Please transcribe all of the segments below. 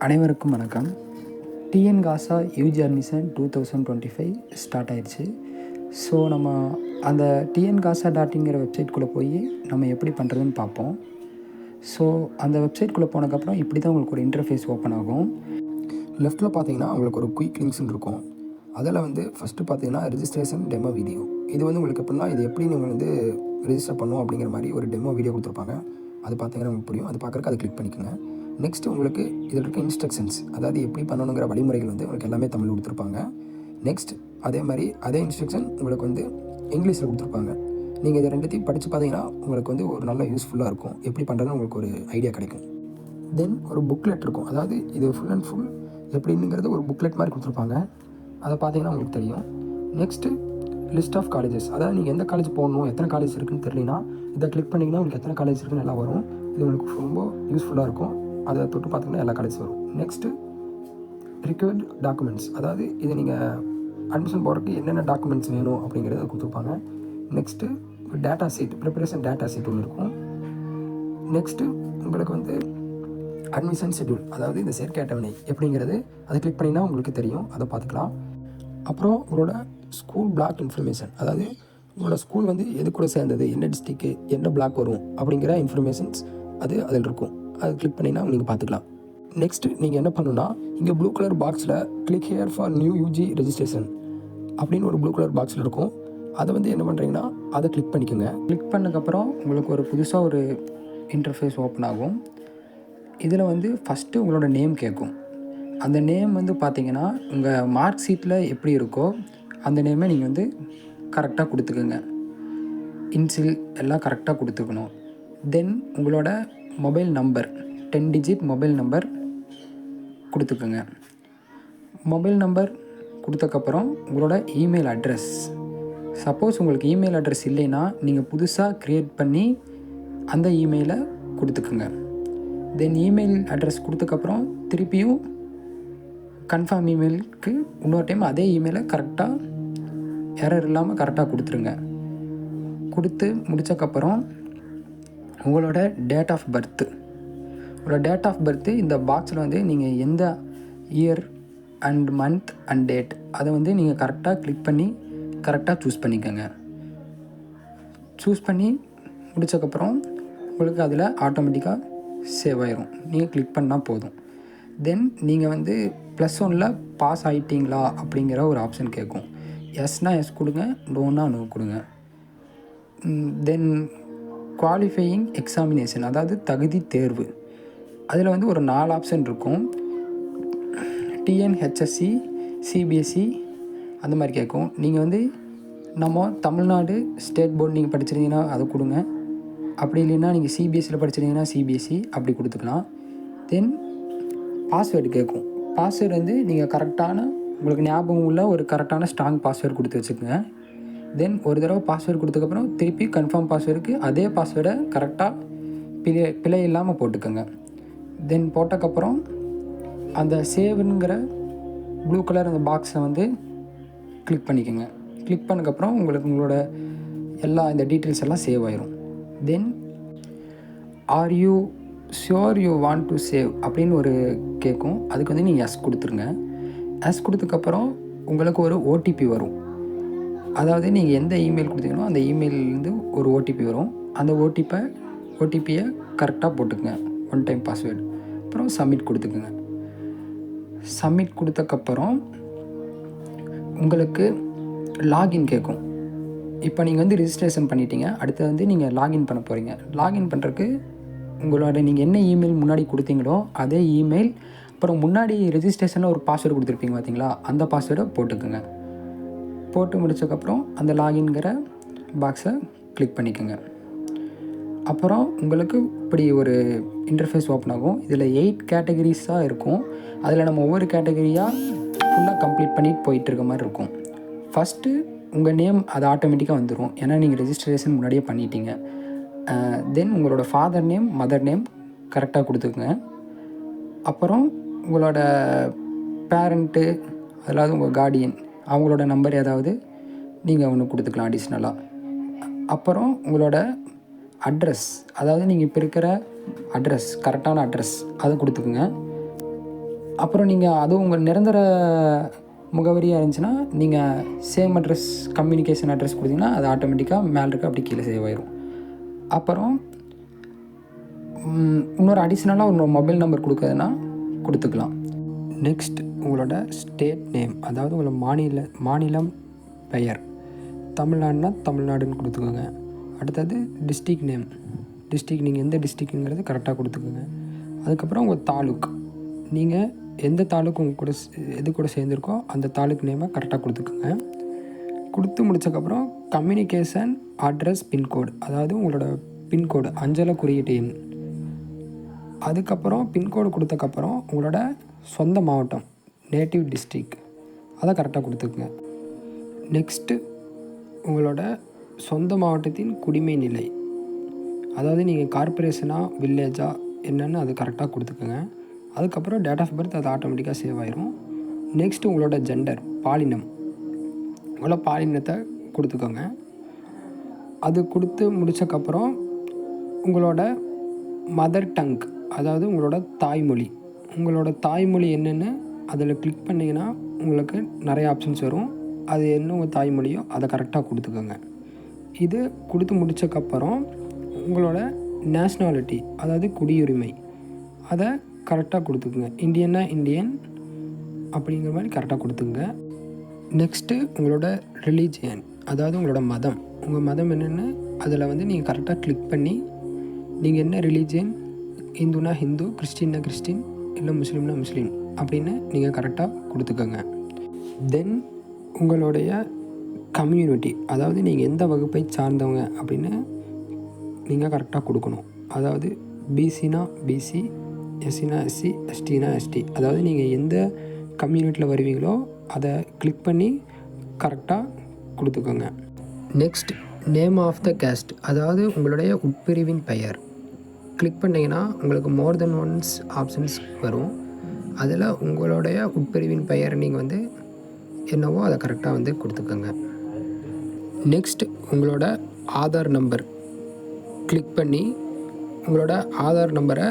அனைவருக்கும் வணக்கம். டிஎன்காசா UG admission 2025 start ஆயிடுச்சு. ஸோ நம்ம அந்த டிஎன்காசா.inங்கிற வெப்சைட்குள்ளே போய் நம்ம எப்படி பண்ணுறதுன்னு பார்ப்போம். ஸோ அந்த வெப்சைட்குள்ளே போனதுக்கப்புறம் இப்படி தான் உங்களுக்கு ஒரு இன்டர்ஃபேஸ் ஓப்பன் ஆகும். லெஃப்ட்டில் பார்த்தீங்கன்னா உங்களுக்கு ஒரு குயிக் லிங்க்ஸ்ன்னு இருக்கும். அதில் ஃபஸ்ட்டு பார்த்தீங்கன்னா ரெஜிஸ்ட்ரேஷன் டெமோ வீடியோ. இது உங்களுக்கு எப்படின்னா இது எப்படி நீங்கள் ரெஜிஸ்டர் பண்ணணும் அப்படிங்கிற மாதிரி ஒரு டெமோ வீடியோ கொடுத்துருப்பாங்க. அது பார்த்தீங்கன்னா உங்களுக்கு புரியும். அது பார்க்குறக்கு அதை கிளிக் பண்ணிக்கோங்க. நெக்ஸ்ட்டு உங்களுக்கு இதில் இருக்க இன்ஸ்ட்ரக்ஷன்ஸ், அதாவது எப்படி பண்ணணுங்கிற வழிமுறைகள் உங்களுக்கு எல்லாமே தமிழ் கொடுத்துருப்பாங்க. நெக்ஸ்ட் அதே இன்ஸ்ட்ரக்ஷன் உங்களுக்கு இங்கிலீஷில் கொடுத்துருப்பாங்க. நீங்கள் இதை ரெண்டுத்தையும் படித்து பார்த்தீங்கன்னா உங்களுக்கு ஒரு நல்ல யூஸ்ஃபுல்லாக இருக்கும். எப்படி பண்ணுறதுன்னு உங்களுக்கு ஒரு ஐடியா கிடைக்கும். தென் ஒரு புக்லெட் இருக்கும். அதாவது இது ஃபுல் அண்ட் ஃபுல் எப்படிங்கிறது ஒரு புக்லெட் மாதிரி கொடுத்துருப்பாங்க. அதை பார்த்தீங்கன்னா உங்களுக்கு தெரியும். நெக்ஸ்ட்டு லிஸ்ட் ஆஃப் காலேஜஸ், அதாவது நீங்கள் எந்த காலேஜ் போகணும், எத்தனை காலேஜ் இருக்குதுன்னு தெரியலனா இதை கிளிக் பண்ணிங்கன்னா உங்களுக்கு எத்தனை காலேஜ் இருக்குன்னு எல்லாம் வரும். இது உங்களுக்கு ரொம்ப யூஸ்ஃபுல்லாக இருக்கும். அதை தொட்டு பார்த்தீங்கன்னா எல்லா காலேஜ் வரும். நெக்ஸ்ட்டு ரிக்வயர்ட் டாக்குமெண்ட்ஸ், அதாவது இது நீங்கள் அட்மிஷன் போகிறதுக்கு என்னென்ன டாக்குமெண்ட்ஸ் வேணும் அப்படிங்கிறத கொடுத்துருப்பாங்க. Next data sheet, preparation data sheet ஒன்று இருக்கும். நெக்ஸ்ட்டு உங்களுக்கு அட்மிஷன் ஷெட்யூல், அதாவது இந்த சேர்க்கை அட்டவணை எப்படிங்கிறது அதை கிளிக் பண்ணிங்கன்னா உங்களுக்கு தெரியும். அதை பார்த்துக்கலாம். அப்புறம் உங்களோட ஸ்கூல் பிளாக் இன்ஃபர்மேஷன், அதாவது உங்களோட ஸ்கூல் எது கூட சேர்ந்தது, என்ன டிஸ்ட்ரிக்கு, என்ன பிளாக் வரும் அப்படிங்கிற இன்ஃபர்மேஷன்ஸ் அது அதில் இருக்கும். அதை கிளிக் பண்ணிங்கன்னா நீங்கள் பார்த்துக்கலாம். நெக்ஸ்ட்டு நீங்கள் என்ன பண்ணணுன்னா, இங்கே ப்ளூ கலர் பாக்ஸில் click here for new UG registration அப்படின்னு ஒரு ப்ளூ கலர் பாக்ஸில் இருக்கும். அதை என்ன பண்ணுறீங்கன்னா அதை கிளிக் பண்ணிக்கோங்க. கிளிக் பண்ணதுக்கப்புறம் உங்களுக்கு ஒரு புதுசாக ஒரு இன்டர்ஃபேஸ் ஓப்பன் ஆகும். இதில் ஃபஸ்ட்டு உங்களோட நேம் கேட்கும். அந்த நேம் பார்த்தீங்கன்னா உங்கள் மார்க் ஷீட்டில் எப்படி இருக்கோ அந்த நேமை நீங்கள் கரெக்டாக கொடுத்துக்குங்க. இன்சில் எல்லாம் கரெக்டாக கொடுத்துக்கணும். தென் உங்களோட mobile number 10 digit mobile number கொடுத்துக்குங்க. மொபைல் நம்பர் கொடுத்தக்கப்புறம் உங்களோட இமெயில் அட்ரஸ், சப்போஸ் உங்களுக்கு இமெயில் அட்ரஸ் இல்லைன்னா நீங்கள் புதுசாக க்ரியேட் பண்ணி அந்த இமெயிலை கொடுத்துக்குங்க. தென் இமெயில் அட்ரஸ் கொடுத்தக்கப்புறம் திருப்பியும் கன்ஃபார்ம் இமெயிலுக்கு இன்னொரு டைம் அதே இமெயிலை கரெக்டாக எரர் இல்லாமல் கரெக்டாக கொடுத்துருங்க. கொடுத்து முடித்தக்கப்புறம் உங்களோட டேட் ஆஃப் பர்த்து இந்த பாக்ஸில் நீங்கள் எந்த year and month and date அதை நீங்கள் கரெக்டாக கிளிக் பண்ணி கரெக்டாக சூஸ் பண்ணிக்கோங்க. சூஸ் பண்ணி முடித்தக்கப்புறம் உங்களுக்கு அதில் ஆட்டோமேட்டிக்காக சேவ் ஆயிரும். நீங்கள் கிளிக் பண்ணால் போதும். தென் நீங்கள் +1 பாஸ் ஆகிட்டீங்களா அப்படிங்கிற ஒரு ஆப்ஷன் கேட்கும். எஸ்னால் எஸ் கொடுங்க, நோனா நோ கொடுங்க. தென் குவாலிஃபையிங் எக்ஸாமினேஷன், அதாவது தகுதி தேர்வு, அதில் ஒரு 4 ஆப்ஷன் இருக்கும். டிஎன்ஹெச்எஸ்சி, சிபிஎஸ்சி அந்த மாதிரி கேட்கும். நீங்கள் நம்ம தமிழ்நாடு ஸ்டேட் போர்டு நீங்கள் படிச்சிருந்தீங்கன்னா அதை கொடுங்க. அப்படி இல்லைன்னா நீங்கள் சிபிஎஸ்சியில் படிச்சிருந்தீங்கன்னா சிபிஎஸ்சி அப்படி கொடுத்துக்கலாம். தென் பாஸ்வேர்டு கேட்கும். பாஸ்வேர்டு நீங்கள் கரெக்டான உங்களுக்கு ஞாபகம் உள்ள ஒரு கரெக்டான ஸ்ட்ராங் பாஸ்வேர்டு கொடுத்து வச்சுக்கோங்க. தென் ஒரு தடவை பாஸ்வேர்டு கொடுத்ததுக்கப்புறம் திருப்பி கன்ஃபார்ம் பாஸ்வேர்டுக்கு அதே பாஸ்வேர்டை கரெக்டாக பிழை இல்லாமல் போட்டுக்கோங்க. தென் போட்டக்கப்புறம் அந்த சேவ்ங்கிற ப்ளூ கலர் அந்த பாக்ஸை கிளிக் பண்ணிக்கோங்க. கிளிக் பண்ணக்கப்புறம் உங்களோட எல்லா இந்த டீட்டெயில்ஸ் எல்லாம் சேவ் ஆயிரும். Then are you sure you want to save அப்படின்னு ஒரு கேட்கும். அதுக்கு நீங்கள் எஸ் கொடுத்துருங்க. எஸ் கொடுத்ததுக்கப்புறம் உங்களுக்கு ஒரு ஓடிபி வரும். அதாவது நீங்கள் எந்த இமெயில் கொடுத்தீங்களோ அந்த இமெயிலேருந்து ஒரு ஓடிபி வரும். அந்த ஓடிபியை கரெக்டாக போட்டுக்குங்க. 1 டைம் பாஸ்வேர்டு. அப்புறம் சப்மிட் கொடுத்துக்குங்க. சப்மிட் கொடுத்தக்கப்புறம் உங்களுக்கு லாகின் கேட்கும். இப்போ நீங்கள் ரிஜிஸ்ட்ரேஷன் பண்ணிட்டீங்க. அடுத்து நீங்கள் லாகின் பண்ண போகிறீங்க. லாகின் பண்ணுறதுக்கு உங்களோட நீங்கள் என்ன இமெயில் முன்னாடி கொடுத்தீங்களோ அதே இமெயில், அப்புறம் முன்னாடி ரெஜிஸ்ட்ரேஷனில் ஒரு பாஸ்வேர்டு கொடுத்துருப்பீங்க பார்த்தீங்களா, அந்த பாஸ்வேர்டை போட்டுக்குங்க. போட்டு முடிச்சக்கப்புறம் அந்த லாகின்கிற பாக்ஸை கிளிக் பண்ணிக்கோங்க. அப்புறம் உங்களுக்கு இப்படி ஒரு இன்டர்ஃபேஸ் ஓப்பன் ஆகும். இதில் 8 கேட்டகரிஸாக இருக்கும். அதில் நம்ம ஒவ்வொரு கேட்டகரியாக ஃபுல்லாக கம்ப்ளீட் பண்ணிட்டு போயிட்டுருக்க மாதிரி இருக்கும். ஃபஸ்ட்டு உங்கள் நேம் அது ஆட்டோமேட்டிக்காக வந்துடும், ஏன்னா நீங்கள் ரெஜிஸ்ட்ரேஷன் முன்னாடியே பண்ணிட்டீங்க. தென் உங்களோட ஃபாதர் நேம், மதர் நேம் கரெக்டாக கொடுத்துக்குங்க. அப்புறம் உங்களோட பேரண்ட்டு, அதாவது உங்கள் கார்டியன் அவங்களோட நம்பர் ஏதாவது நீங்கள் ஒன்று கொடுத்துக்கலாம் அடிஷ்னலாக. அப்புறம் உங்களோட அட்ரஸ், அதாவது நீங்கள் இப்போ இருக்கிற அட்ரஸ், கரெக்டான அட்ரஸ் அதை கொடுத்துக்குங்க. அப்புறம் நீங்கள் அதுவும் உங்கள் நிரந்தர முகவரியாக இருந்துச்சுன்னா நீங்கள் சேம் அட்ரஸ் கம்யூனிகேஷன் அட்ரஸ் கொடுத்தீங்கன்னா அது ஆட்டோமேட்டிக்காக மேலே இருக்க அப்படி கீழே சேவ் ஆயிரும். அப்புறம் இன்னொரு அடிஷ்னலாக இன்னொரு மொபைல் நம்பர் கொடுக்குறதுனா கொடுத்துக்கலாம். நெக்ஸ்ட் உங்களோட ஸ்டேட் நேம், அதாவது உங்களோட மாநிலம் பெயர். தமிழ்நாடுனா தமிழ்நாடுன்னு கொடுத்துக்கோங்க. அடுத்தது டிஸ்ட்ரிக் நேம், டிஸ்ட்ரிக் நீங்கள் எந்த டிஸ்ட்ரிக்ங்கிறது கரெக்டாக கொடுத்துக்கோங்க. அதுக்கப்புறம் உங்கள் தாலுக், நீங்கள் எந்த தாலுக்கு உங்கள் கூட எது கூட சேர்ந்துருக்கோ அந்த தாலுக் நேமை கரெக்டாக கொடுத்துக்கோங்க. கொடுத்து முடிச்சக்கப்புறம் கம்யூனிகேஷன் அட்ரஸ் பின்கோடு, அதாவது உங்களோட பின்கோடு அஞ்சலை குறியீட்டு எண். அதுக்கப்புறம் பின்கோடு கொடுத்தக்கப்புறம் உங்களோட சொந்த மாவட்டம் நேட்டிவ் டிஸ்ட்ரிக் அதை கரெக்டாக கொடுத்துக்குங்க. நெக்ஸ்ட்டு உங்களோட சொந்த மாவட்டத்தின் குடிமை நிலை, அதாவது நீங்கள் கார்ப்பரேஷனாக வில்லேஜாக என்னென்னு அது கரெக்டாக கொடுத்துக்கோங்க. அதுக்கப்புறம் டேட் ஆஃப் பர்த் அது ஆட்டோமேட்டிக்காக சேவ் ஆயிரும். நெக்ஸ்ட்டு உங்களோட ஜெண்டர் பாலினம், உங்களோட பாலினத்தை கொடுத்துக்கோங்க. அது கொடுத்து முடித்தக்கப்புறம் உங்களோட மதர் டங், அதாவது உங்களோட தாய்மொழி, உங்களோட தாய்மொழி என்னென்னு அதில் கிளிக் பண்ணிங்கன்னா உங்களுக்கு நிறைய ஆப்ஷன்ஸ் வரும். அது என்ன உங்கள் தாய்மொழியோ அதை கரெக்டாக கொடுத்துக்கோங்க. இது கொடுத்து முடித்தக்கப்புறம் உங்களோட நேஷ்னாலிட்டி, அதாவது குடியுரிமை, அதை கரெக்டாக கொடுத்துக்குங்க. இந்தியன்னா இந்தியன் அப்படிங்கிற மாதிரி கரெக்டாக கொடுத்துங்க. நெக்ஸ்ட்டு உங்களோட ரிலீஜியன், அதாவது உங்களோட மதம், உங்கள் மதம் என்னென்னு அதில் நீங்கள் கரெக்டாக கிளிக் பண்ணி நீங்கள் என்ன ரிலீஜியன், ஹிந்துனா ஹிந்து, கிறிஸ்டின்னா கிறிஸ்டின், இல்லை முஸ்லீம்னா முஸ்லீம் அப்படின்னு நீங்கள் கரெக்டாக கொடுத்துக்கோங்க. தென் உங்களுடைய கம்யூனிட்டி, அதாவது நீங்கள் எந்த வகுப்பை சார்ந்தவங்க அப்படின்னு நீங்கள் கரெக்டாக கொடுக்கணும். அதாவது பிசினா பிசி, எஸ்சினா எஸ்சி, எஸ்டினா எஸ்டி, அதாவது நீங்கள் எந்த கம்யூனிட்டியில் வருவீங்களோ அதை கிளிக் பண்ணி கரெக்டாக கொடுத்துக்கோங்க. Next name of the caste, அதாவது உங்களுடைய உட்பிரிவின் பெயர். கிளிக் பண்ணிங்கன்னா உங்களுக்கு மோர் தென் ஒன்ஸ் ஆப்ஷன்ஸ் வரும். அதில் உங்களுடைய உட்பிரிவின் பெயர் நீங்கள் என்னவோ அதை கரெக்டாக கொடுத்துக்கோங்க. நெக்ஸ்ட் உங்களோட ஆதார் நம்பர் கிளிக் பண்ணி உங்களோட ஆதார் நம்பரை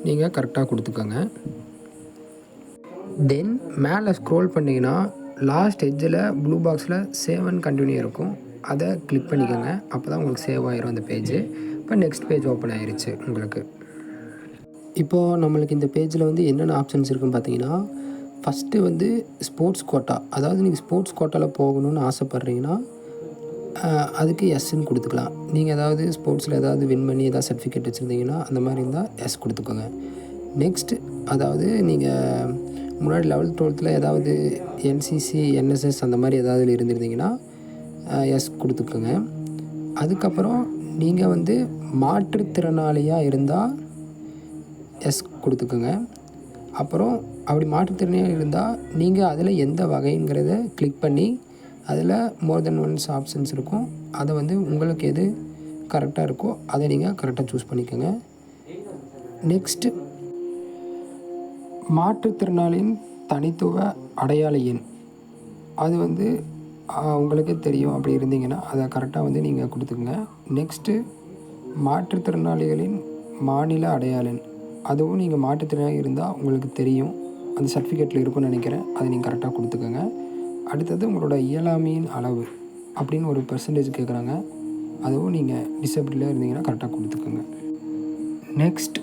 நீங்கள் கரெக்டாக கொடுத்துக்கோங்க. தென் மேலே ஸ்க்ரோல் பண்ணிங்கன்னா லாஸ்ட் எட்ஜில் ப்ளூ பாக்ஸில் சேவ் அண்ட் கண்டினியூ இருக்கும், அதை கிளிக் பண்ணிக்கோங்க. அப்போ தான் உங்களுக்கு சேவ் ஆகிரும் அந்த பேஜ். இப்போ நெக்ஸ்ட் பேஜ் ஓப்பன் ஆகிருச்சு உங்களுக்கு. இப்போது நம்மளுக்கு இந்த பேஜில் என்னென்ன ஆப்ஷன்ஸ் இருக்குதுன்னு பார்த்தீங்கன்னா, ஃபஸ்ட்டு ஸ்போர்ட்ஸ் கோட்டா, அதாவது நீங்கள் ஸ்போர்ட்ஸ் கோட்டாவில் போகணுன்னு ஆசைப்பட்றீங்கன்னா அதுக்கு எஸ்ன்னு கொடுத்துக்கலாம். நீங்கள் ஏதாவது ஸ்போர்ட்ஸில் ஏதாவது வின் பண்ணி ஏதாவது சர்டிஃபிகேட் வச்சுருந்தீங்கன்னா அந்த மாதிரி இருந்தால் எஸ் கொடுத்துக்கோங்க. நெக்ஸ்ட், அதாவது நீங்கள் முன்னாடி 11th 12th ஏதாவது என்சிசி என்எஸ்எஸ் அந்த மாதிரி ஏதாவது இருந்திருந்தீங்கன்னா எஸ் கொடுத்துக்கோங்க. அதுக்கப்புறம் நீங்கள் மாற்றுத்திறனாளியாக இருந்தால் எஸ் கொடுத்துக்கோங்க. அப்புறம் அப்படி மாற்றுத்திறனாளியாக இருந்தால் நீங்கள் அதில் எந்த வகைங்கிறத கிளிக் பண்ணி அதில் மோர் தென் ஒன்ஸ் ஆப்ஷன்ஸ் இருக்கும். அதை உங்களுக்கு எது கரெக்டாக இருக்கோ அதை நீங்கள் கரெக்டாக சூஸ் பண்ணிக்கோங்க. நெக்ஸ்ட்டு மாற்றுத்திறனாளியின் தனித்துவ அடையாள எண், அது உங்களுக்கே தெரியும் அப்படி இருந்தீங்கன்னா அதை கரெக்டாக நீங்கள் கொடுத்துக்கோங்க. நெக்ஸ்ட்டு மாற்றுத்திறனாளிகளின் மாநில அடையாள எண், அதுவும் நீங்கள் மாற்றுத்திறனாளி இருந்தால் உங்களுக்கு தெரியும், அந்த சர்டிஃபிகேட்டில் இருக்குன்னு நினைக்கிறேன், அதை நீங்கள் கரெக்டாக கொடுத்துக்கோங்க. அடுத்தது உங்களோட இயலாமையின் அளவு அப்படின்னு ஒரு பெர்சன்டேஜ் கேட்குறாங்க, அதுவும் நீங்கள் டிசபிலிட்டியில் இருந்தீங்கன்னா கரெக்டாக கொடுத்துக்கோங்க. நெக்ஸ்ட்,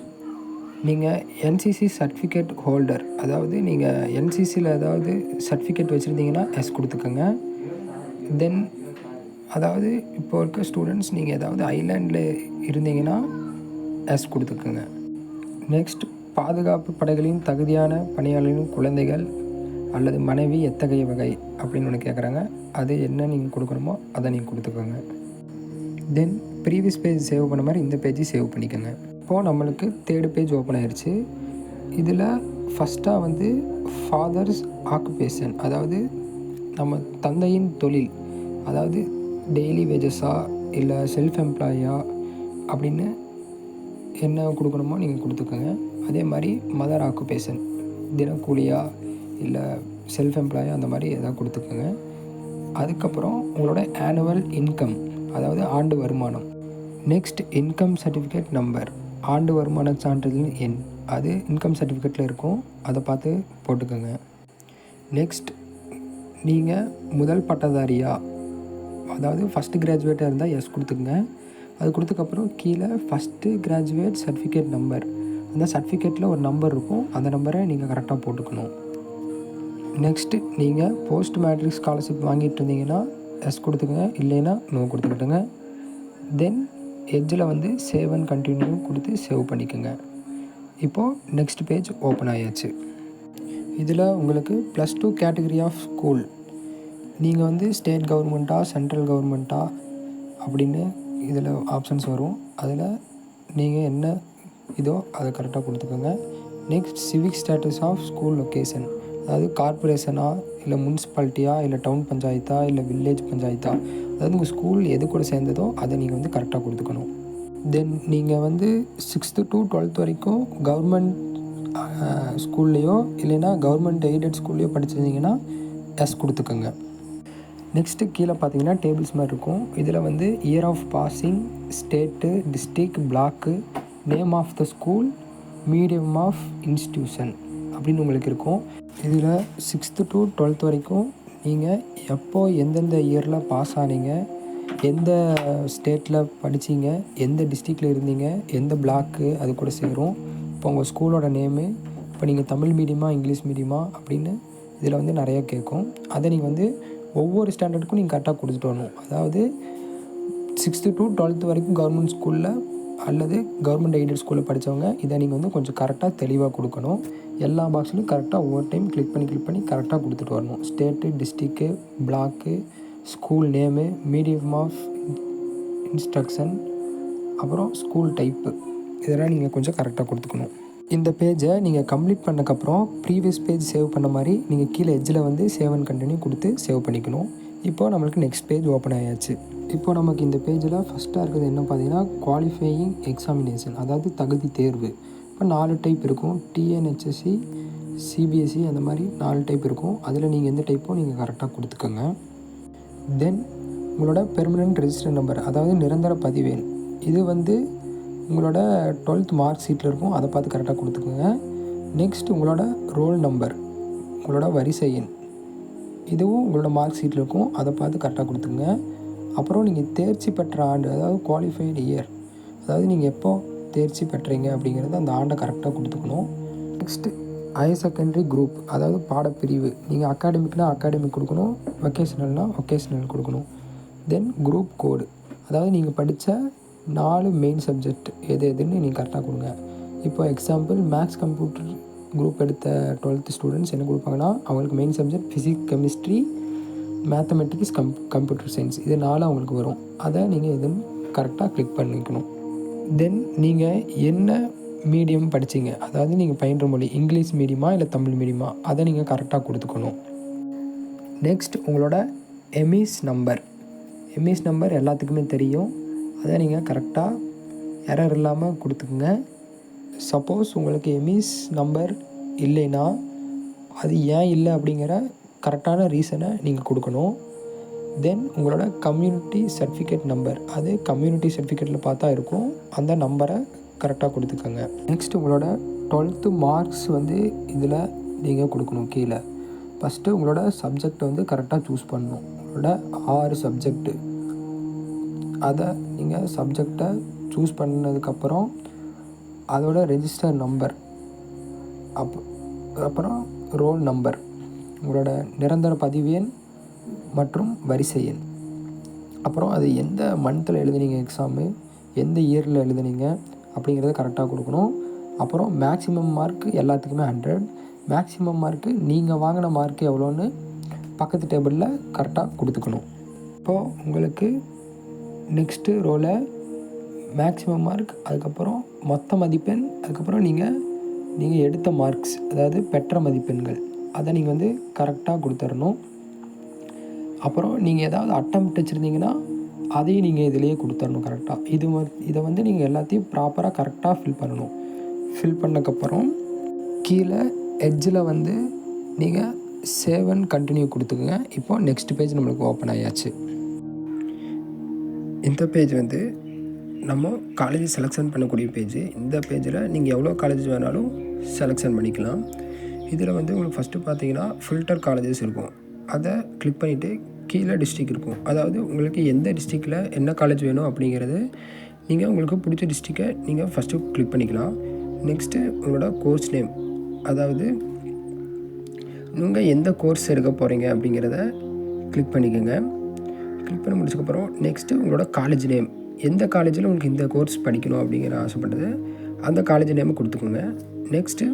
நீங்கள் என்சிசி சர்டிஃபிகேட் ஹோல்டர், அதாவது நீங்கள் என்சிசியில் ஏதாவது சர்டிஃபிகேட் வச்சுருந்தீங்கன்னா எஸ் கொடுத்துக்கோங்க. தென் அதாவது இப்போ இருக்க ஸ்டூடெண்ட்ஸ் நீங்கள் ஏதாவது ஐலாண்டில் இருந்தீங்கன்னா எஸ் கொடுத்துக்கோங்க. நெக்ஸ்ட், பாதுகாப்பு படைகளின் தகுதியான பணியாளர்களின் குழந்தைகள் அல்லது மனைவி எத்தகைய வகை அப்படின்னு ஒன்று கேட்குறாங்க, அது என்ன நீங்கள் கொடுக்கணுமோ அதை நீங்கள் கொடுத்துக்கோங்க. தென் ப்ரீவியஸ் பேஜ் சேவ் பண்ண மாதிரி இந்த பேஜை சேவ் பண்ணிக்கோங்க. இப்போது நம்மளுக்கு 3rd பேஜ் ஓப்பன் ஆயிடுச்சு. இதில் ஃபஸ்ட்டாக ஃபாதர்ஸ் ஆக்குபேஷன், அதாவது நம்ம தந்தையின் தொழில், அதாவது டெய்லி வேஜஸா இல்லை செல்ஃப் எம்ப்ளாயா அப்படின்னு என்ன கொடுக்கணுமோ நீங்கள் கொடுத்துக்கோங்க. அதே மாதிரி மதர் ஆக்குபேஷன், தினக்கூலியா இல்லை செல்ஃப் எம்ப்ளாயா அந்த மாதிரி எதாவது கொடுத்துக்கோங்க. அதுக்கப்புறம் உங்களோட ஆனுவல் இன்கம், அதாவது ஆண்டு வருமானம். நெக்ஸ்ட் இன்கம் சர்டிஃபிகேட் நம்பர், ஆண்டு வருமான சான்றிதழ் எண், அது இன்கம் சர்டிஃபிகேட்டில் இருக்கும், அதை பார்த்து போட்டுக்கோங்க. நெக்ஸ்ட், நீங்கள் முதல் பட்டதாரியா, அதாவது ஃபஸ்ட்டு கிராஜுவேட்டாக இருந்தால் எஸ் கொடுத்துக்குங்க. அது கொடுத்ததுக்கப்புறம் கீழே ஃபஸ்ட்டு கிராஜுவேட் சர்டிஃபிகேட் நம்பர், அந்த சர்டிஃபிகேட்டில் ஒரு நம்பர் இருக்கும், அந்த நம்பரை நீங்கள் கரெக்டாக போட்டுக்கணும். நெக்ஸ்ட்டு, நீங்கள் போஸ்ட் மேட்ரிக் ஸ்காலர்ஷிப் வாங்கிட்டு இருந்தீங்கன்னா எஸ் கொடுத்துக்கங்க, இல்லைன்னா நோ கொடுத்துக்கிட்டுங்க. தென் எட்ஜில் வந்து சேவ் அண்ட் கண்டினியூ கொடுத்து சேவ் பண்ணிக்கோங்க. இப்போது நெக்ஸ்ட் பேஜ் ஓப்பன் ஆயாச்சு. இதில் உங்களுக்கு +2 கேட்டகரி ஆஃப் ஸ்கூல், நீங்கள் வந்து ஸ்டேட் கவர்மெண்ட்டா சென்ட்ரல் கவர்மெண்ட்டா அப்படின்னு இதில் ஆப்ஷன்ஸ் வரும். அதில் நீங்கள் என்ன இதோ அதை கரெக்டாக கொடுத்துக்கோங்க. Next, civic status of school location, அதாவது கார்ப்பரேஷனா இல்லை முனிசிபாலிட்டியா இல்லை டவுன் பஞ்சாயத்தா இல்லை வில்லேஜ் பஞ்சாயத்தா, அதாவது உங்கள் ஸ்கூல் எது கூட சேர்ந்ததோ அதை நீங்கள் வந்து கரெக்டாக கொடுத்துக்கணும். தென் நீங்கள் வந்து 6th to 12th வரைக்கும் கவர்மெண்ட் ஸ்கூல்லையோ இல்லைன்னா கவர்மெண்ட் எய்டட் ஸ்கூல்லையோ படிச்சிருந்தீங்கன்னா எஸ் கொடுத்துக்கோங்க. நெக்ஸ்ட்டு கீழே பார்த்தீங்கன்னா டேபிள்ஸ் மாதிரி இருக்கும். இதில் வந்து year of passing, state, district, block, name of the school, medium of institution அப்படின்னு உங்களுக்கு இருக்கும். இதில் 6th to 12th வரைக்கும் நீங்கள் எப்போது எந்தெந்த இயரில் பாஸ் ஆனீங்க, எந்த ஸ்டேட்டில் படித்தீங்க, எந்த டிஸ்ட்ரிக்டில் இருந்தீங்க, எந்த பிளாக்கு அது கூட சேரும். இப்போ உங்கள் ஸ்கூலோட நேமு, இப்போ நீங்கள் தமிழ் மீடியமா இங்கிலீஷ் மீடியமா அப்படின்னு இதில் வந்து நிறையா கேட்கும். அதை நீங்கள் வந்து ஒவ்வொரு ஸ்டாண்டர்டுக்கும் நீங்கள் கரெக்டாக கொடுத்துட்டு வரணும். அதாவது 6th to 12th வரைக்கும் கவர்மெண்ட் ஸ்கூலில் அல்லது கவர்மெண்ட் எய்டட் ஸ்கூலில் படித்தவங்க இதை நீங்கள் வந்து கொஞ்சம் கரெக்டாக தெளிவாக கொடுக்கணும். எல்லா பாக்ஸ்லையும் கரெக்டாக ஒவ்வொரு டைம் கிளிக் பண்ணி கரெக்டாக கொடுத்துட்டு வரணும். State, district, block, school name, medium of instruction, அப்புறம் ஸ்கூல் டைப்பு, இதெல்லாம் நீங்கள் கொஞ்சம் கரெக்டாக கொடுத்துக்கணும். இந்த பேஜை நீங்கள் கம்ப்ளீட் பண்ணக்கப்புறம் ப்ரீவியஸ் பேஜ் சேவ் பண்ண மாதிரி நீங்கள் கீழே எட்ஜில் வந்து சேவ் அண்ட் கண்டினியூ கொடுத்து சேவ் பண்ணிக்கணும். இப்போது நம்மளுக்கு நெக்ஸ்ட் பேஜ் ஓப்பன் ஆயாச்சு. இப்போது நமக்கு இந்த பேஜில் ஃபஸ்ட்டாக இருக்கிறது என்ன பார்த்தீங்கன்னா குவாலிஃபையிங் எக்ஸாமினேஷன், அதாவது தகுதி தேர்வு. இப்போ 4 டைப் இருக்கும், டிஎன்ஹெச்எஸ்சி, சிபிஎஸ்சி, அந்த மாதிரி 4 டைப் இருக்கும். அதில் நீங்கள் எந்த டைப்போ நீங்கள் கரெக்டாக கொடுத்துக்கோங்க. தென் உங்களோட பெர்மனெண்ட் ரெஜிஸ்டர் நம்பர், அதாவது நிரந்தர பதிவேன், இது வந்து உங்களோட 12th மார்க் ஷீட்டில் இருக்கும், அதை பார்த்து கரெக்டாக கொடுத்துக்கோங்க. நெக்ஸ்ட், உங்களோட ரோல் நம்பர், உங்களோட வரிசை எண், இதுவும் உங்களோட மார்க் ஷீட்டில் இருக்கும், அதை பார்த்து கரெக்டாக கொடுத்துக்கோங்க. அப்புறம் நீங்கள் தேர்ச்சி பெற்ற ஆண்டு, அதாவது குவாலிஃபைடு இயர், அதாவது நீங்கள் எப்போ தேர்ச்சி பெற்றீங்க அப்படிங்கிறது அந்த ஆண்டை கரெக்டாக கொடுத்துக்கணும். நெக்ஸ்ட்டு ஹையர் செகண்டரி குரூப், அதாவது பாடப்பிரிவு, நீங்கள் அகாடமிக்னால் அகாடமிக் கொடுக்கணும், வொக்கேஷ்னல்னால் வொக்கேஷ்னல் கொடுக்கணும். தென் குரூப் கோடு, அதாவது நீங்கள் படித்த 4 மெயின் சப்ஜெக்ட் எதுன்னு நீங்கள் கரெக்டாக கொடுங்க. இப்போ எக்ஸாம்பிள் மேக்ஸ் கம்ப்யூட்டர் குரூப் எடுத்த 12th ஸ்டூடெண்ட்ஸ் என்ன கொடுப்பாங்கன்னா அவங்களுக்கு main subject physics, chemistry, mathematics, computer science, இது 4 அவங்களுக்கு வரும். அதை நீங்கள் எதுன்னு கரெக்டாக கிளிக் பண்ணிக்கணும். தென் நீங்கள் என்ன மீடியம் படித்தீங்க, அதாவது நீங்கள் பயின்ற மொழி இங்கிலீஷ் மீடியமா இல்லை தமிழ் மீடியமா, அதை நீங்கள் கரெக்டாக கொடுத்துக்கணும். நெக்ஸ்ட், உங்களோட எம்இஸ் நம்பர் எல்லாத்துக்குமே தெரியும், அதை நீங்கள் கரெக்டாக எரர் இல்லாமல் கொடுத்துக்குங்க. சப்போஸ் உங்களுக்கு எம்இஸ் நம்பர் இல்லைன்னா அது ஏன் இல்லை அப்படிங்கிற கரெக்டான ரீசனை நீங்கள் கொடுக்கணும். தென் உங்களோட கம்யூனிட்டி சர்டிஃபிகேட் நம்பர், அது கம்யூனிட்டி சர்டிஃபிகேட்டில் பார்த்தா இருக்கும், அந்த நம்பரை கரெக்டாக கொடுத்துக்கோங்க. நெக்ஸ்ட், உங்களோட 12th மார்க்ஸ் வந்து இதில் நீங்கள் கொடுக்கணும். கீழே ஃபஸ்ட்டு உங்களோட சப்ஜெக்டை வந்து கரெக்டாக சூஸ் பண்ணணும். உங்களோட 6 சப்ஜெக்ட்டு, அதை நீங்கள் சப்ஜெக்டை சூஸ் பண்ணதுக்கப்புறம் அதோட ரெஜிஸ்டர் நம்பர், அப்புறம் ரோல் நம்பர், உங்களோட நிரந்தர பதிவு எண் மற்றும் வரிசை எண், அப்புறம் அது எந்த மந்த்தில் எழுதுனீங்க எக்ஸாமு, எந்த இயரில் எழுதுனீங்க அப்படிங்கிறத கரெக்டாக கொடுக்கணும். அப்புறம் மேக்ஸிமம் மார்க் எல்லாத்துக்குமே 100, மேக்ஸிமம் மார்க்கு நீங்கள் வாங்கின மார்க்கு எவ்வளோன்னு பக்கத்து டேபிளில் கரெக்டாக கொடுத்துக்கணும். இப்போது உங்களுக்கு நெக்ஸ்ட்டு ரோவில் மேக்ஸிமம் மார்க், அதுக்கப்புறம் மொத்த மதிப்பெண், அதுக்கப்புறம் நீங்கள் எடுத்த மார்க்ஸ், அதாவது பெற்ற மதிப்பெண்கள், அதை நீங்கள் வந்து கரெக்டாக கொடுத்துடணும். அப்புறம் நீங்கள் ஏதாவது அட்டெம்ப்ட் வச்சுருந்தீங்கன்னா அதையும் நீங்கள் இதிலேயே கொடுத்துடணும் கரெக்டாக. இதை வந்து நீங்கள் எல்லாத்தையும் ப்ராப்பராக கரெக்டாக ஃபில் பண்ணணும். ஃபில் பண்ணக்கப்புறம் கீழே எட்ஜில் வந்து நீங்கள் சேவ் அண்ட் கண்டினியூ கொடுத்துக்குங்க. இப்போ நெக்ஸ்ட் பேஜ் நம்மளுக்கு ஓப்பன் ஆயாச்சு. இந்த பேஜ் வந்து நம்ம காலேஜ் செலெக்ஷன் பண்ணக்கூடிய பேஜ். இந்த பேஜில் நீங்கள் எவ்வளோ காலேஜ் வேணாலும் செலெக்ஷன் பண்ணிக்கலாம். இதில் வந்து உங்களுக்கு ஃபஸ்ட்டு பார்த்தீங்கன்னா ஃபில்டர் காலேஜஸ் இருக்கும். அதை கிளிக் பண்ணிவிட்டு கீழே டிஸ்ட்ரிக்ட் இருக்கும். அதாவது உங்களுக்கு எந்த டிஸ்ட்ரிக்டில் என்ன காலேஜ் வேணும் அப்படிங்கிறது நீங்கள் உங்களுக்கு பிடிச்ச டிஸ்ட்ரிக்டை நீங்கள் ஃபஸ்ட்டு கிளிக் பண்ணிக்கலாம். நெக்ஸ்ட்டு உங்களோட கோர்ஸ் நேம், அதாவது நீங்கள் எந்த கோர்ஸ் எடுக்க போகிறீங்க அப்படிங்கிறத கிளிக் பண்ணிக்கோங்க. கிளிக் பண்ணி முடிச்சதுக்கப்புறம் நெக்ஸ்ட்டு உங்களோட காலேஜ் நேம், எந்த காலேஜில் உங்களுக்கு இந்த கோர்ஸ் படிக்கணும் அப்படிங்கிற ஆசைப்பட்டது அந்த காலேஜ் நேமை கொடுத்துக்கோங்க. நெக்ஸ்ட்டு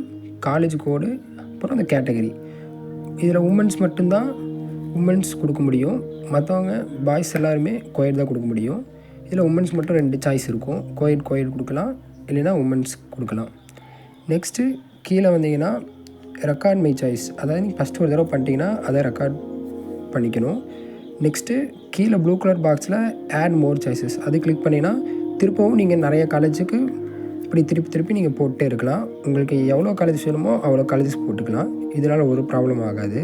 காலேஜ் கோடு, அப்புறம் அந்த கேட்டகரி. இதில் உமன்ஸ் மட்டும்தான் உமன்ஸ் கொடுக்க முடியும், மற்றவங்க பாய்ஸ் எல்லாருமே கோயட் தான் கொடுக்க முடியும். இதில் உமன்ஸ் மட்டும் 2 சாய்ஸ் இருக்கும். கோயட் கொடுக்கலாம், இல்லைன்னா உமன்ஸ் கொடுக்கலாம். நெக்ஸ்ட்டு கீழே வந்தீங்கன்னா ரெக்கார்ட் மை சாய்ஸ், அதாவது நீங்கள் ஃபஸ்ட்டு ஒரு தடவை பண்ணிட்டீங்கன்னா அதை ரெக்கார்ட் பண்ணிக்கணும். நெக்ஸ்ட்டு கீழே ப்ளூ கலர் பாக்ஸில் ஆட் மோர் சாய்ஸஸ், அது கிளிக் பண்ணிங்கன்னா திருப்பவும் நீங்கள் நிறைய காலேஜுக்கு இப்படி திருப்பி நீங்கள் போட்டே இருக்கலாம். உங்களுக்கு எவ்வளோ காலேஜ் வேணுமோ அவ்வளோ காலேஜஸ் போட்டுக்கலாம். இதனால் ஒரு ப்ராப்ளம் ஆகாது.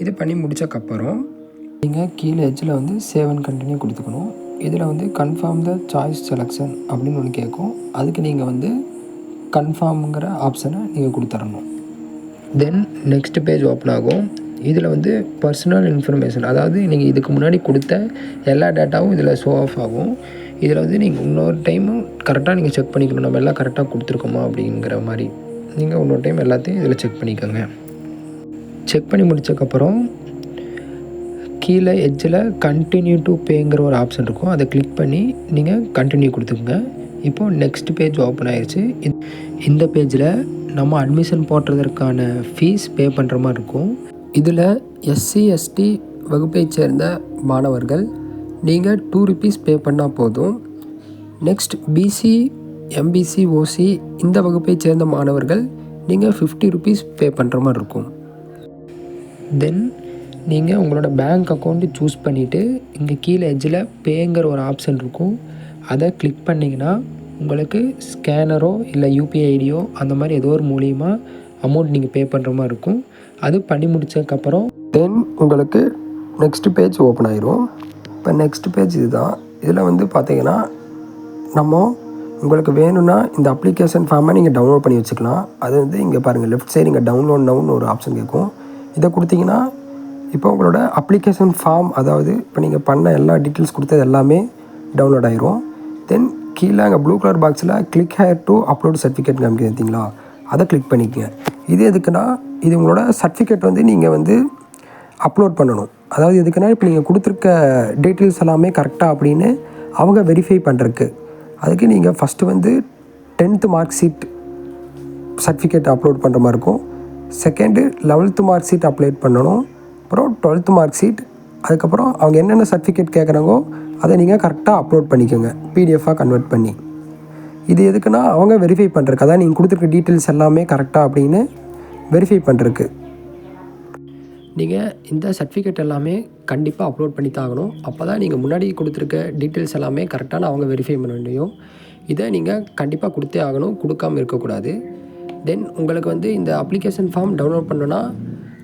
இது பண்ணி முடித்தக்கப்புறம் நீங்கள் கீழே எட்ஜில் வந்து சேவ் அண்ட் கண்டினியூ கொடுத்துக்கணும். இதில் வந்து கன்ஃபார்ம் த சாய்ஸ் செலெக்ஷன் அப்படின்னு ஒன்று கேட்கும். அதுக்கு நீங்கள் வந்து கன்ஃபார்முங்கிற ஆப்ஷனை நீங்கள் கொடுத்துடணும். தென் நெக்ஸ்ட் பேஜ் ஓப்பன் ஆகும். இதில் வந்து பர்சனல் இன்ஃபர்மேஷன், அதாவது நீங்கள் இதுக்கு முன்னாடி கொடுத்த எல்லா டேட்டாவும் இதில் ஷோ ஆஃப் ஆகும். இதில் வந்து நீங்கள் இன்னொரு டைமும் கரெக்டாக நீங்கள் செக் பண்ணிக்கணும், நம்ம எல்லாம் கரெக்டாக கொடுத்துருக்கோமா அப்படிங்கிற மாதிரி. நீங்கள் இன்னொரு டைம் எல்லாத்தையும் இதில் செக் பண்ணிக்கோங்க. செக் பண்ணி முடித்ததுக்கப்புறம் கீழே எட்ஜில் கண்டினியூ டு பேங்கிற ஒரு ஆப்ஷன் இருக்கும். அதை கிளிக் பண்ணி நீங்கள் கண்டினியூ கொடுத்துக்குங்க. இப்போது நெக்ஸ்ட் பேஜ் ஓப்பன் ஆயிடுச்சு. இந்த பேஜில் நம்ம அட்மிஷன் போடுறதற்கான ஃபீஸ் பே பண்ணுற மாதிரி இருக்கும். இதில் எஸ்சி எஸ்டி வகுப்பை சேர்ந்த மாணவர்கள் நீங்கள் 2 rupees பே பண்ணால் போதும். நெக்ஸ்ட் பிசி எம்பிசி ஓசி இந்த வகுப்பை சேர்ந்த மாணவர்கள் நீங்கள் 50 rupees பே பண்ணுற மாதிரி இருக்கும். தென் நீங்கள் உங்களோட பேங்க் அக்கௌண்ட்டு சூஸ் பண்ணிவிட்டு இங்கே கீழே எட்ஜில் பேங்கிற ஒரு ஆப்ஷன் இருக்கும். அதை கிளிக் பண்ணிங்கன்னா உங்களுக்கு ஸ்கேனரோ இல்லை யூபிஐ ஐடியோ அந்த மாதிரி ஏதோ ஒரு மூலியமாக அமௌண்ட் நீங்கள் பே பண்ணுற மாதிரி இருக்கும். அது பண்ணி முடித்ததுக்கப்புறம் தென் உங்களுக்கு நெக்ஸ்ட் பேஜ் ஓப்பன் ஆயிரும். இப்போ நெக்ஸ்ட் பேஜ் இதுதான். இதில் வந்து பார்த்தீங்கன்னா நம்ம உங்களுக்கு வேணும்னா இந்த அப்ளிகேஷன் ஃபார்மை நீங்கள் டவுன்லோட் பண்ணி வச்சுக்கலாம். அது வந்து இங்கே பாருங்கள் லெஃப்ட் சைடு இங்கே டவுன்லோட் நவுன்னு ஒரு ஆப்ஷன் கேட்கும். இதை கொடுத்தீங்கன்னா இப்போ உங்களோட அப்ளிகேஷன் ஃபார்ம், அதாவது இப்போ நீங்கள் பண்ண எல்லா டீட்டெயில்ஸ் கொடுத்தது எல்லாமே டவுன்லோட் ஆயிரும். தென் கீழே அங்கே ப்ளூ கலர் பாக்ஸில் click here to upload certificate காமிக்கிறீங்களா, அதை கிளிக் பண்ணிக்கங்க. இது எதுக்குன்னா இது உங்களோட சர்டிஃபிகேட் வந்து நீங்கள் வந்து அப்லோட் பண்ணணும். அதாவது எதுக்குன்னா இப்போ நீங்கள் கொடுத்துருக்க டீட்டெயில்ஸ் எல்லாமே கரெக்டாக அப்படின்னு அவங்க வெரிஃபை பண்ணுறதுக்கு. அதுக்கு நீங்கள் ஃபஸ்ட்டு வந்து 10th mark sheet certificate upload பண்ணுற மாதிரி இருக்கும். Second 11th mark sheet upload பண்ணணும். அப்புறம் 12th மார்க் ஷீட். அதுக்கப்புறம் அவங்க என்னென்ன சர்டிஃபிகேட் கேட்குறாங்கோ அதை நீங்கள் கரெக்டாக அப்லோட் பண்ணிக்கோங்க, பிடிஎஃபாக கன்வெர்ட் பண்ணி. இது எதுக்குன்னா அவங்க வெரிஃபை பண்ணுறதுக்கு, அதான் நீங்கள் கொடுத்துருக்க டீட்டெயில்ஸ் எல்லாமே கரெக்டாக அப்படின்னு வெரிஃபை பண்ணுறதுக்கு. நீங்கள் இந்த சர்டிஃபிகேட் எல்லாமே கண்டிப்பாக அப்லோட் பண்ணி தாகணும். அப்போ தான் நீங்கள் முன்னாடி கொடுத்துருக்க டீட்டெயில்ஸ் எல்லாமே கரெக்டான அவங்க வெரிஃபை பண்ண முடியும். இதை நீங்கள் கண்டிப்பாக கொடுத்தே ஆகணும், கொடுக்காமல் இருக்கக்கூடாது. தென் உங்களுக்கு வந்து இந்த அப்ளிகேஷன் ஃபார்ம் டவுன்லோட் பண்ணணுன்னா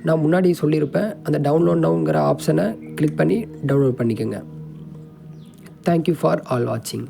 நான் முன்னாடி சொல்லியிருப்பேன், அந்த டவுன்லோட் நவுங்கிற ஆப்ஷனை கிளிக் பண்ணி டவுன்லோட் பண்ணிக்கோங்க. தேங்க்யூ ஃபார் ஆல் வாட்சிங்.